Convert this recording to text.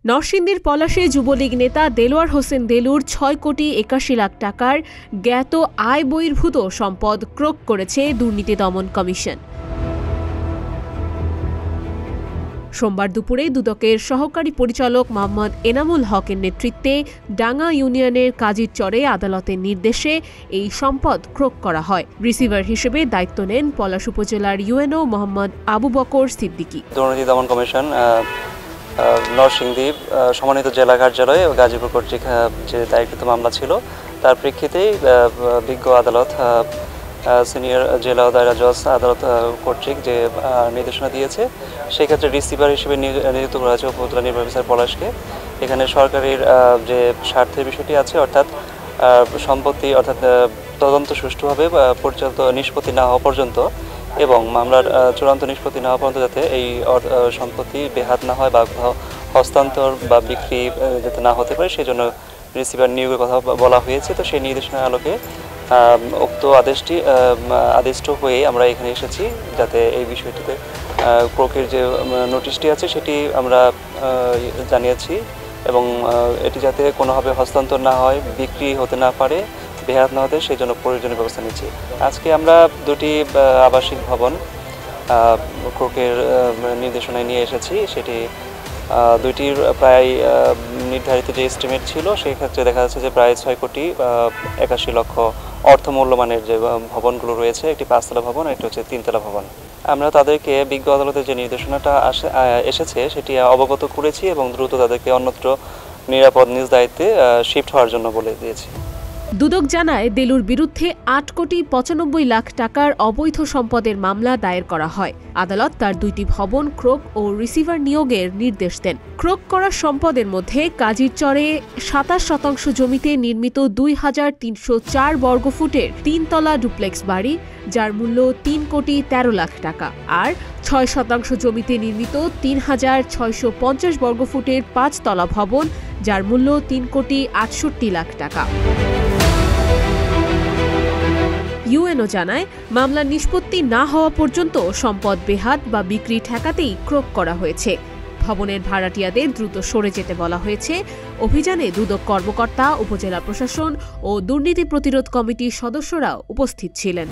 নরসিংদীর পলাশে যুবলীগ নেতা দেলোয়ার হোসেন দেলুর ৬ কোটি ৮১ লাখ টাকার জ্ঞাত আয় বহির্ভূত সম্পদ ক্রোক করেছে দুর্নীতি দমন কমিশন। সোমবার দুপুরে দুদকের সহকারী পরিচালক মোহাম্মদ এনামুল হকের নেতৃত্বে ডাঙ্গা ইউনিয়নের কাজিরচরে আদালতের নির্দেশে এই সম্পদ ক্রোক করা হয়। রিসিভার হিসেবে দায়িত্ব নেন পলাশ উপজেলার ইউএনও মোহাম্মদ আবু বকর সিদ্দিকী। দুর্নীতি দমন কমিশন নরসিংদী সমন্বিত জেলা কার্যালয়ে গাজীপুর কর্তৃক যে দায়েরকৃত মামলা ছিল তার প্রেক্ষিতেই বিজ্ঞ আদালত সিনিয়র জেলা ও দায়রা জজ আদালত কর্তৃক যে নির্দেশনা দিয়েছে সেক্ষেত্রে রিসিভার হিসেবে নিযুক্ত করা হয়েছে উপজেলা নির্বাহী অফিসার পলাশকে। এখানে সরকারের যে স্বার্থের বিষয়টি আছে, অর্থাৎ সম্পত্তি অর্থাৎ তদন্ত সুষ্ঠুভাবে পরিচালিত নিষ্পত্তি না হওয়া পর্যন্ত এবং মামলার চূড়ান্ত নিষ্পত্তি না হওয়া পর্যন্ত যাতে এই সম্পত্তি বেহাত না হয় বা হস্তান্তর বা বিক্রি যাতে না হতে পারে সেই জন্য রিসিভার নিয়োগের কথা বলা হয়েছে। তো সেই নির্দেশনার আলোকে উক্ত আদেষ্ট হয়ে আমরা এখানে এসেছি যাতে এই বিষয়টিতে ক্রোকের যে নোটিশটি আছে সেটি আমরা জানিয়েছি এবং এটি যাতে কোনোভাবে হস্তান্তর না হয়, বিক্রি হতে না পারে, বেহাত না হতে সেই জন্য প্রয়োজনীয় ব্যবস্থা নিচ্ছি। আজকে আমরা দুটি আবাসিক ভবন ক্রোকের নির্দেশনায় নিয়ে এসেছি। সেটি দুইটির প্রায় নির্ধারিত যে এস্টিমেট ছিল সেই ক্ষেত্রে দেখা যাচ্ছে যে প্রায় ৬ কোটি ৮১ লক্ষ অর্থমূল্যমানের যে ভবনগুলো রয়েছে, একটি ৫তলা ভবন, একটি হচ্ছে ৩তলা ভবন। আমরা তাদেরকে বিজ্ঞ আদালতের যে নির্দেশনাটা এসেছে সেটি অবগত করেছি এবং দ্রুত তাদেরকে অন্যত্র নিরাপদ নিজ দায়িত্বে শিফট হওয়ার জন্য বলে দিয়েছি। দুদক জানায় দেলুর বিরুদ্ধে ৮ কোটি ৯৫ লাখ টাকার অবৈধ সম্পদের মামলা দায়ের করা হয়। আদালত তার দুইটি ভবন ক্রোক ও রিসিভার নিয়োগের নির্দেশ দেন। ক্রোক করা সম্পদের মধ্যে কাজিরচরে ২৭% জমিতে নির্মিত ২,৩০৪ বর্গফুটের ৩তলা ডুপ্লেক্স বাড়ি যার মূল্য ৩ কোটি ১৩ লাখ টাকা, আর ৬% জমিতে নির্মিত ৩,৬৫০ বর্গফুটের ৫তলা ভবন যার মূল্য ৩ কোটি ৬৮ লাখ টাকা। ইউএনও জানায় মামলার নিষ্পত্তি না হওয়া পর্যন্ত সম্পদ বেহাত বা বিক্রি ঠেকাতেই ক্রোক করা হয়েছে। ভবনের ভাড়াটিয়াদের দ্রুত সরে যেতে বলা হয়েছে। অভিযানে দুদক কর্মকর্তা, উপজেলা প্রশাসন ও দুর্নীতি প্রতিরোধ কমিটির সদস্যরাও উপস্থিত ছিলেন।